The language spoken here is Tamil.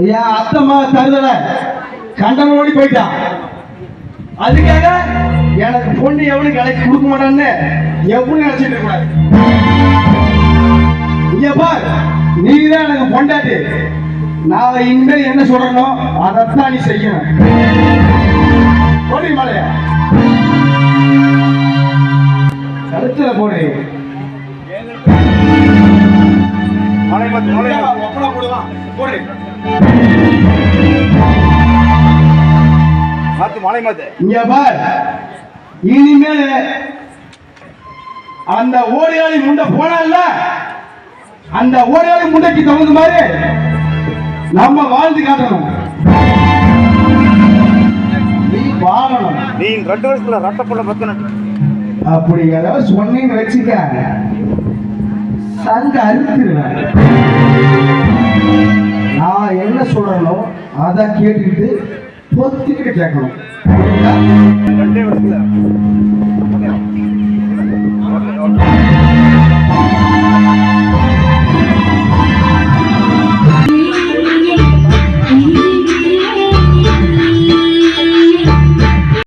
என் அத்தம்மா தருதல கண்டவன் ஓடி போயிட்டான். அதுக்காக எனக்கு பொண்ணு எவனுக்கு கிடைக்க கொடுக்க மாட்டான்னு எவனு நினைச்சிட்டு இருக்கூடாது. இங்க பார், நீதான் எனக்கு பொண்டாட்டி. நான் இனிமேல் என்ன சொல்றனோ அதைத்தான் நீ செய்யணும். போடி மலையா கழுத்துல போடு. ஒப்பனா போடுவான் போடு. இங்க பார், இனிமேல் அந்த ஓடியாளி முண்டை போனால அந்த ஓடியாளி முண்டைக்கு தகுந்த மாதிரி நம்ம வாழ்ந்து காட்டணும். நீ வாழணும். நீ 2 வருஷத்துல ரத்தப்பள்ள பத்தணும். அப்படி ஏதாவது சொன்னீங்கன்னு வச்சுக்க சங்க அறுத்துருவேன். நான் என்ன சொல்றனோ அதை கேட்டுக்கிட்டு பொத்துக்கிட்டு கேட்கணும். 2 வருஷத்துல